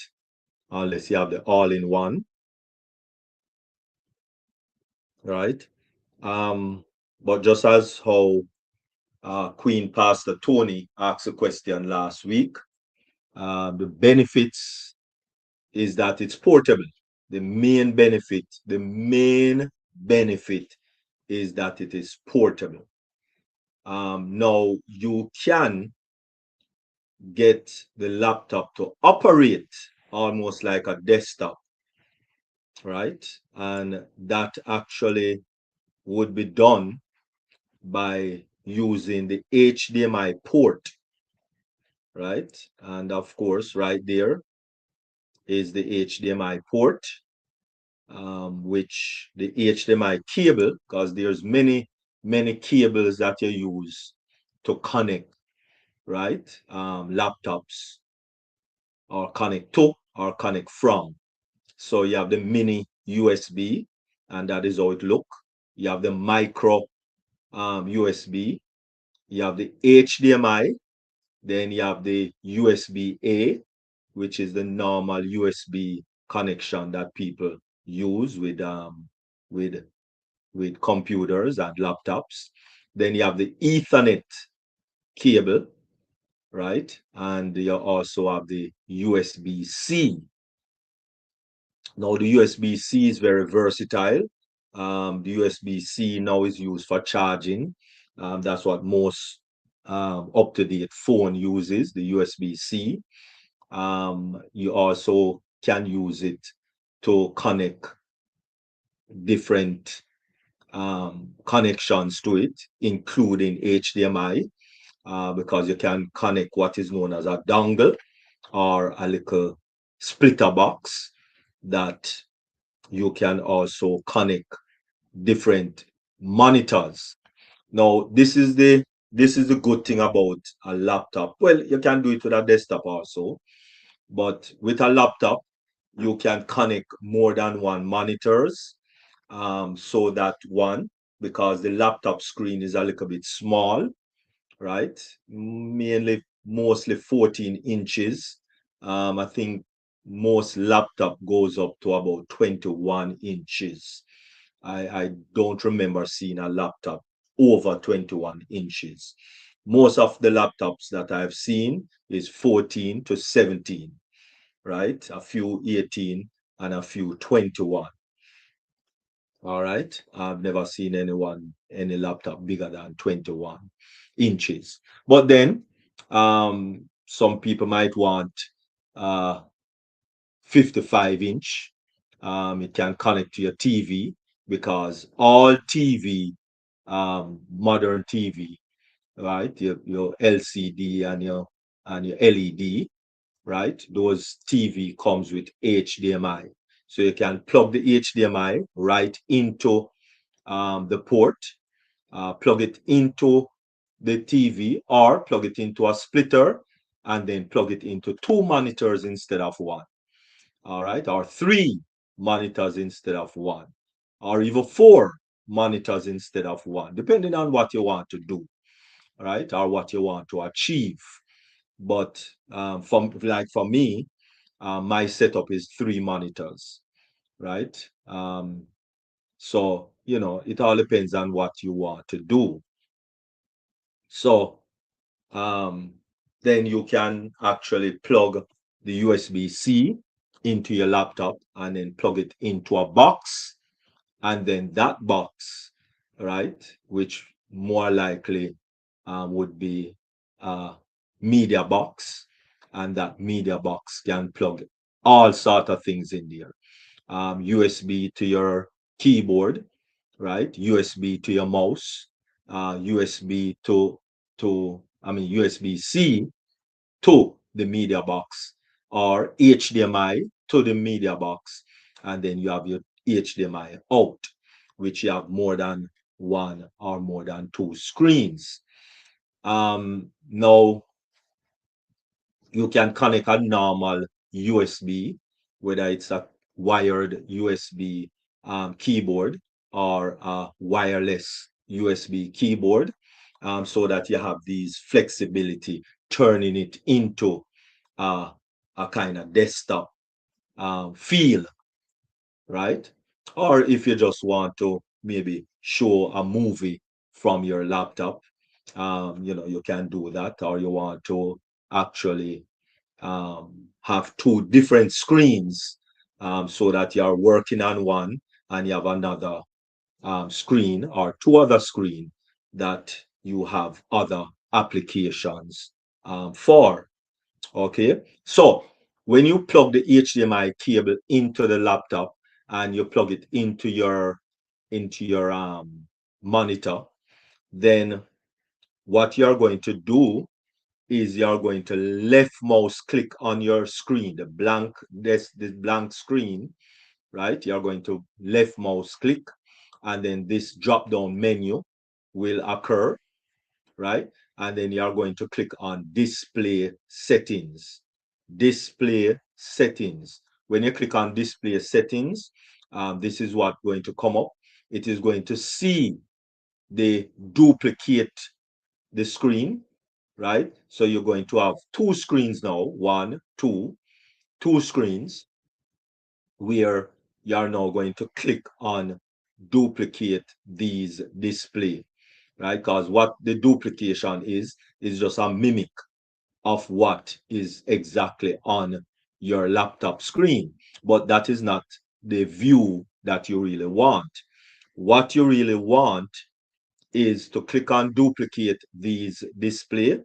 unless you have the all-in-one, right? But just as how Queen Pastor Tony asked a question last week, the benefits is that it's portable. The main benefit is that it is portable. Now you can get the laptop to operate almost like a desktop, right? And that actually would be done by using the HDMI port, right? And of course, right there is the HDMI port, which the HDMI cable, because there's many cables that you use to connect, right? Laptops, or connect to, or connect from. So you have the mini USB, and that is how it look. You have the micro USB. You have the HDMI. Then you have the USB-A, which is the normal USB connection that people use with with computers and laptops. Then you have the Ethernet cable, right? And you also have the USB-C. Now the USB-C is very versatile. The USB-C now is used for charging. That's what most up-to-date phone uses, the USB-C. You also can use it to connect different connections to it, including HDMI, because you can connect what is known as a dongle, or a little splitter box that you can also connect different monitors. Now, this is the good thing about a laptop. Well, you can do it with a desktop also, but with a laptop, you can connect more than one monitors, so that one, because the laptop screen is a little bit small, right? Mainly, mostly 14 inches. I think most laptop goes up to about 21 inches. I don't remember seeing a laptop over 21 inches. Most of the laptops that I've seen is 14 to 17, right? A few 18 and a few 21. All right. I've never seen any laptop bigger than 21 inches. But then, some people might want uh 55 inch. It can connect to your TV, because all TV, modern TV, right? Your LCD and your LED, right? Those TV comes with HDMI. So you can plug the HDMI right into the port, plug it into the TV, or plug it into a splitter, and then plug it into two monitors instead of one. All right, or three monitors instead of one, or even four monitors instead of one, depending on what you want to do, right, or what you want to achieve. But for me, my setup is three monitors, right? So, it all depends on what you want to do. So, um, then you can actually plug the USB-C into your laptop, and then plug it into a box. And then that box, right, which more likely would be a media box, and that media box can plug all sort of things in there. USB to your keyboard, right? USB to your mouse, USB USB-C to the media box, or HDMI to the media box, and then you have your HDMI out, which you have more than one or more than two screens. Now, you can connect a normal USB, whether it's a wired USB keyboard, or a wireless USB keyboard, so that you have these flexibility, turning it into uh, a kind of desktop feel, right? Or if you just want to maybe show a movie from your laptop, you can do that, or you want to actually have two different screens, so that you're working on one and you have another screen, or two other screen that you have other applications for. Okay, so when you plug the HDMI cable into the laptop, and you plug it into your monitor, then what you're going to do is you're going to left mouse click on your screen, this blank screen, right? You're going to left mouse click, and then this drop down menu will occur, right? And then you're going to click on display settings. Display settings. When you click on display settings, this is what's going to come up. It is going to see the duplicate the screen, right? So you're going to have two screens now, one, two screens, where you're now going to click on duplicate these display, right? Because what the duplication is just a mimic of what is exactly on your laptop screen. But that is not the view that you really want. What you really want is to click on duplicate these display,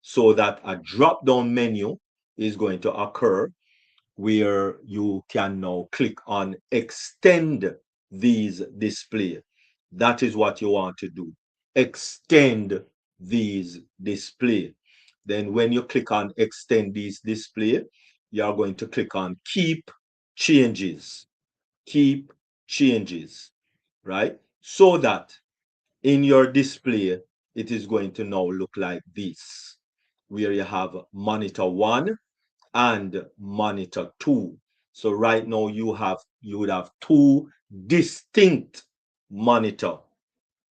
so that a drop down menu is going to occur, where you can now click on extend these display. That is what you want to do. Extend these display. Then when you click on extend these display, you are going to click on keep changes. Keep changes, right? So that in your display, it is going to now look like this, where you have monitor 1 and monitor 2. So right now you would have two distinct monitor,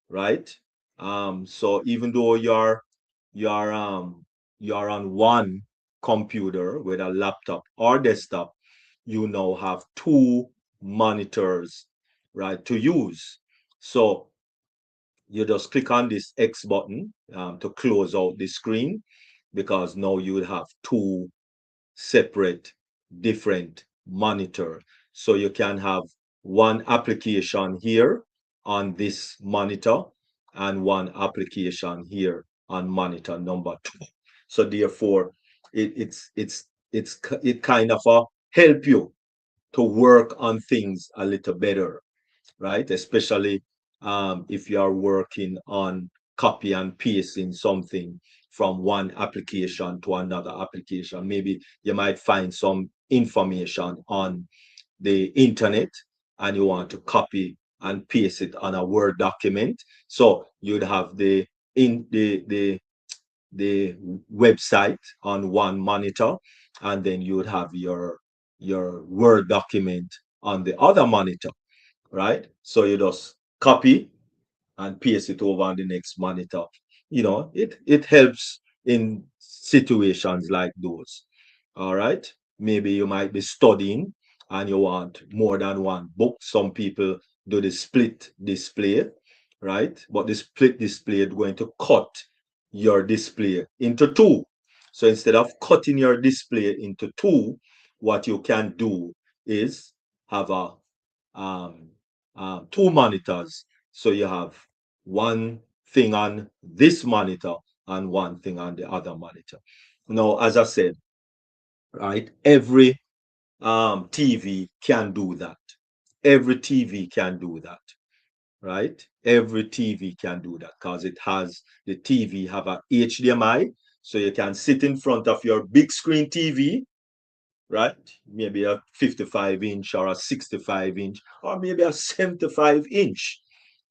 right? So even though you're you're on one computer, whether laptop or desktop, you now have two monitors, right, to use. So you just click on this X button to close out the screen, because now you would have two separate different monitor. So you can have one application here on this monitor and one application here on monitor number two. So therefore, it kind of help you to work on things a little better, right? Especially if you are working on copy and pasting something from one application to another application. Maybe you might find some information on the internet and you want to copy and paste it on a Word document. So you'd have the website on one monitor, and then you would have your Word document on the other monitor, right? So you just copy and paste it over on the next monitor. It helps in situations like those. All right. Maybe you might be studying and you want more than one book. Some people do the split display, right? But the split display is going to cut your display into two. So instead of cutting your display into two, what you can do is have a um, two monitors. So you have one thing on this monitor and one thing on the other monitor. Now, as I said, right, every TV can do that. Every TV can do that, right? Every TV can do that because the TV have a HDMI, so you can sit in front of your big screen TV, right? Maybe a 55-inch or a 65-inch or maybe a 75-inch,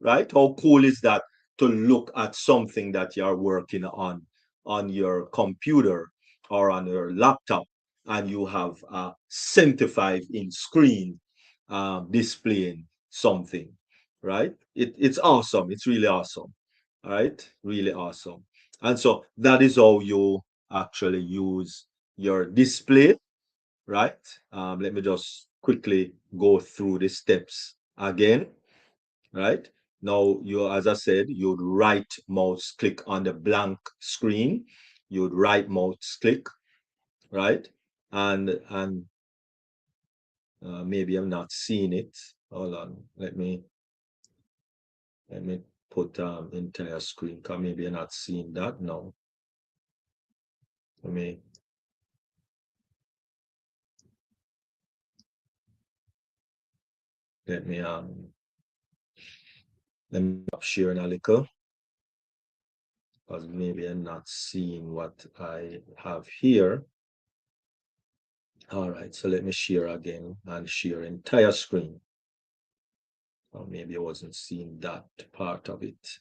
right? How cool is that to look at something that you're working on your computer or on your laptop, and you have a 75-inch screen displaying something, right? It's awesome. It's really awesome, all right? Really awesome. And so that is how you actually use your display, right? Let me just quickly go through the steps again, right? Now, as I said, you'd right mouse click on the blank screen. You'd right mouse click, right? And maybe I'm not seeing it. Hold on, let me put entire screen, because maybe you're not seeing that now. Let me let me let me stop sharing a little, because maybe I'm not seeing what I have here. All right, so let me share again and share entire screen. Or maybe I wasn't seeing that part of it.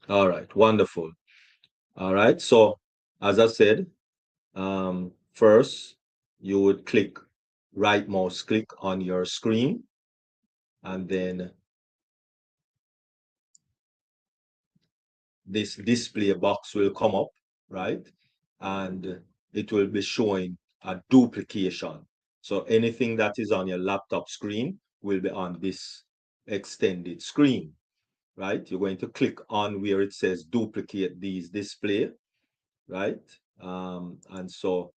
All right, wonderful. All right, so as I said, first you would click right mouse click on your screen, and then this display box will come up, right? And it will be showing a duplication. So anything that is on your laptop screen will be on this extended screen, right? You're going to click on where it says duplicate these display, right? And so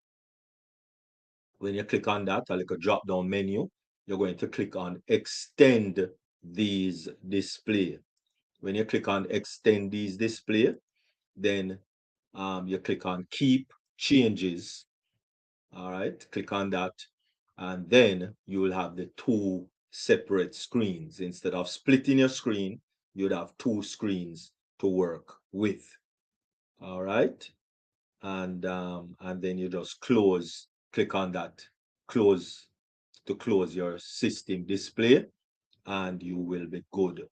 when you click on that, like a drop down menu, you're going to click on extend these display. When you click on extend these display, then you click on keep changes. All right, click on that, and then you will have the two separate screens. Instead of splitting your screen, you'd have two screens to work with. All right, and then you just click on that, close to close your system display, and you will be good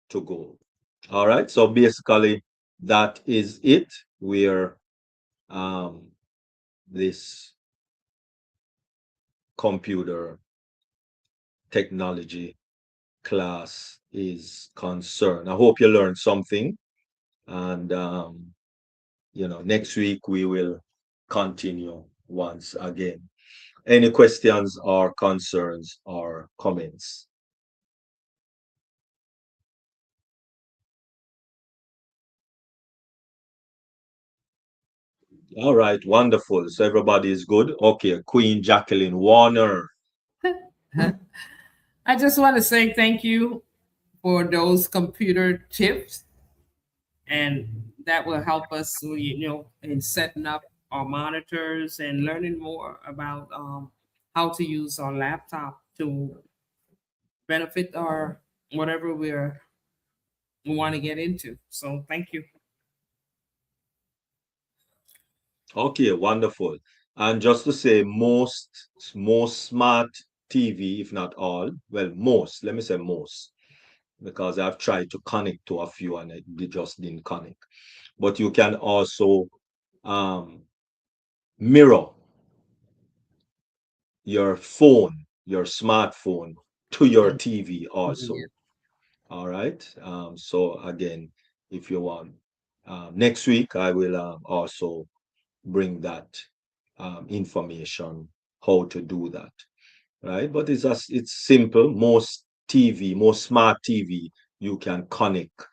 to go. All right, so basically that is it. Where this computer technology class is concerned. I hope you learned something. And, next week we will continue once again. Any questions or concerns or comments? All right, wonderful. So everybody is good. Okay, Queen Jacqueline Warner. I just want to say thank you for those computer tips, and that will help us, in setting up our monitors and learning more about how to use our laptop to benefit our whatever we want to get into. So thank you. Okay, wonderful. And just to say, most smart TV, if not all, well, most, let me say most, because I've tried to connect to a few and they just didn't connect. But you can also um, mirror your phone, your smartphone to your Mm, TV also. yeah. All right. So again, if you want, next week I will also bring that information how to do that. Right. But it's simple. Most smart TV, you can connect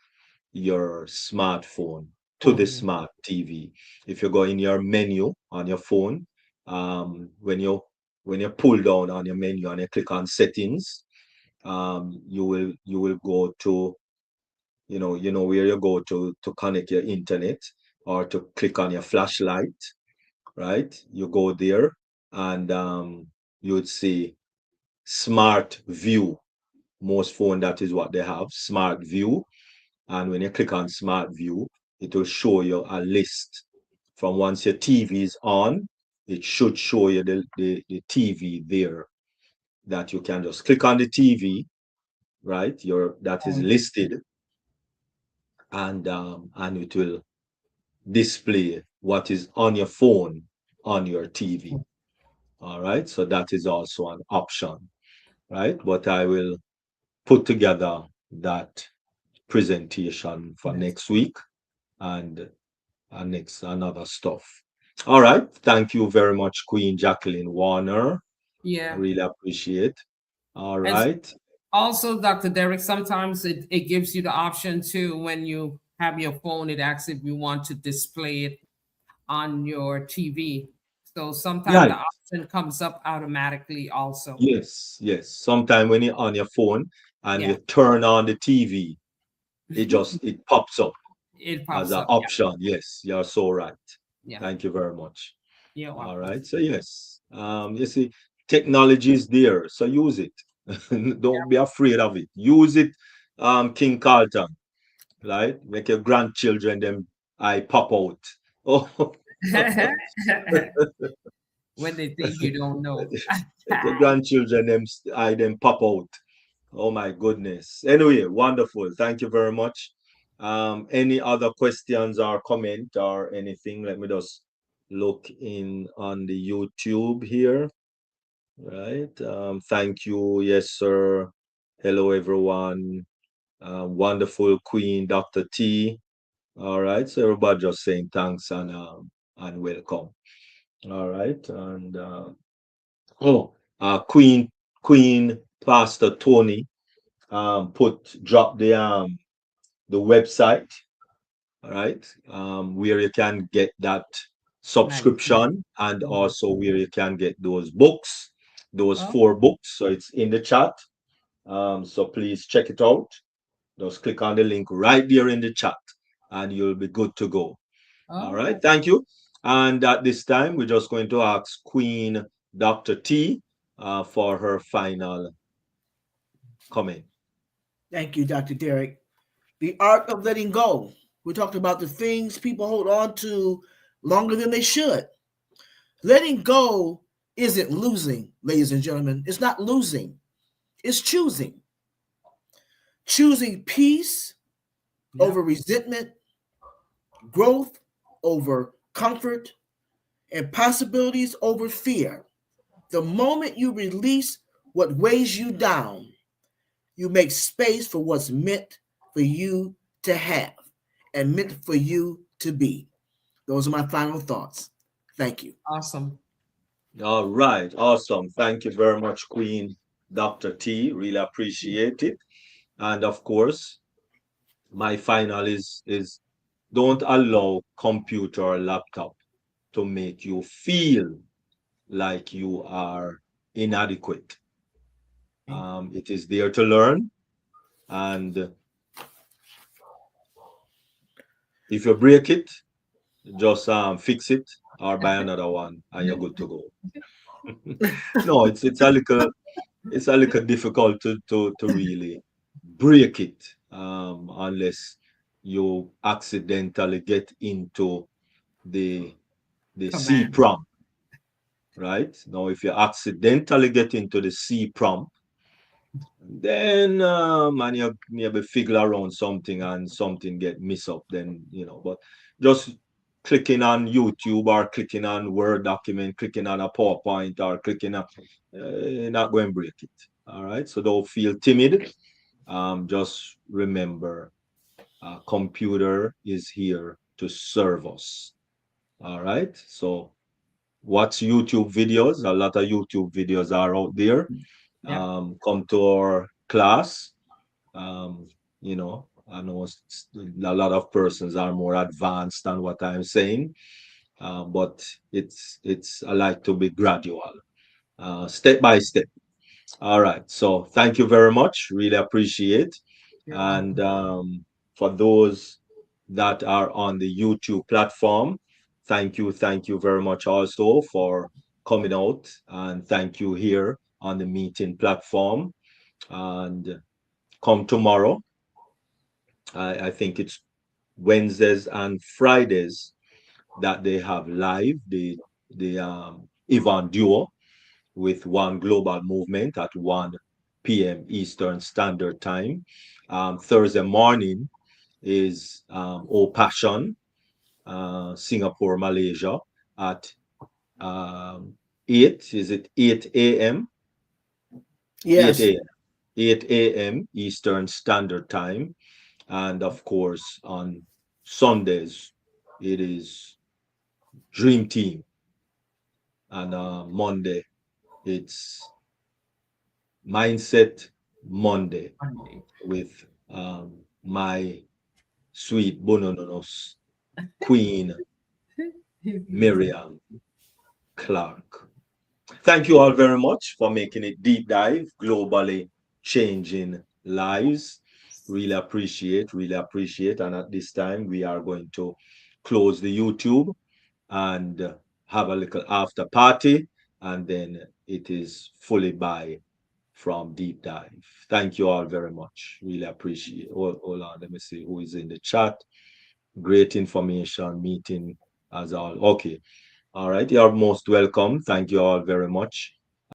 your smartphone to the Mhm. smart TV. If you go in your menu on your phone, when you pull down on your menu and you click on settings, you will go to where you go to connect your internet or to click on your flashlight, right? You go there and you would see smart view. Most phone, that is what they have, smart view. And when you click on Smart View, it will show you a list. From once your TV is on, it should show you the TV there that you can just click on the TV, right? That is Oh, listed, and it will display what is on your phone on your TV. All right, so that is also an option, right? But I will put together that presentation for yes. next week, and next another stuff. All right. Thank you very much, Queen Jacqueline Warner. I Yeah. really appreciate. All And right. also, Dr. Derek, sometimes it gives you the option too when you have your phone, it asks if you want to display it on your TV. So sometimes the Right. option comes up automatically also. Yes. Yes. Sometime when you're on your phone and Yeah. you turn on the TV, it pops up It as pops an up. Yeah. option. Yes, you're so right. Yeah. Thank you very much. You're All welcome. right. So yes, you see, technology is there, so use it. Don't be afraid of it. Use it, King Carlton. Right? Make your grandchildren them eye pop out. Oh, When they think you don't know. make your grandchildren them eye them pop out. Oh my goodness. Anyway, wonderful. Thank you very much. Any other questions or comment or anything? Let me just look in on the YouTube here. Right. Thank you. Yes, sir. Hello, everyone. Wonderful Queen, Dr. T. All right. So everybody just saying thanks and welcome. All right. And oh, Queen Pastor Tony drop the website, all right, where you can get that Magazine. subscription and Mhm. also where you can get those books, those Oh, 4 books. So it's in the chat. So please check it out. Just click on the link right there in the chat and you'll be good to go. All right, oh, thank you. And at this time, we're just going to ask Queen Dr. T for her final comment. Thank you, Dr. Derek. The art of letting go. We talked about the things people hold on to longer than they should. Letting go isn't losing, ladies and gentlemen. It's not losing, it's choosing. Choosing peace yeah. over resentment, growth over comfort, and possibilities over fear. The moment you release what weighs you down, you make space for what's meant for you to have and meant for you to be. Those are my final thoughts. Thank you. Awesome. All right, awesome. Thank you very much, Queen Dr. T. Really appreciate it. And of course, my final is don't allow computer or laptop to make you feel like you are inadequate. It is there to learn, and if you break it, just fix it or buy another one, and you're good to go. No, it's a little difficult to really break it unless you accidentally get into the C Command. prompt, right? Now, if you accidentally get into the C prompt, then man, you maybe figure around something and something get messed up, then but just clicking on YouTube or clicking on Word document, clicking on a PowerPoint or clicking on you're not going to break it. All right. So don't feel timid. Just remember computer is here to serve us. All right. So watch YouTube videos. A lot of YouTube videos are out there. Yep. Come to our class. Um, I know a lot of persons are more advanced than what I'm saying, but it's I like to be gradual, step by step. All right. So thank you very much. Really appreciate. You're And welcome. for those that are on the YouTube platform, thank you very much also for coming out. And thank you here on the meeting platform. And come tomorrow. I think it's Wednesdays and Fridays that they have live the Ivan Duo with One Global Movement at 1 p.m. Eastern Standard Time. Thursday morning is O Passion, Singapore, Malaysia at um, 8, is it 8 a.m.? 8 Yes. a.m. 8 a.m. Eastern Standard Time. And of course, on Sundays, it is Dream Team. And Monday, it's Mindset Monday Monday. with my sweet Bonononos Queen Miriam Clark. Thank you all very much for making it deep dive, globally changing lives. Really appreciate, really appreciate. And at this time, we are going to close the YouTube and have a little after party. And then it is fully by from Deep Dive. Thank you all very much. Really appreciate it. Hold on, let me see who is in the chat. Great information meeting as all. Okay. All right. You're most welcome. Thank you all very much.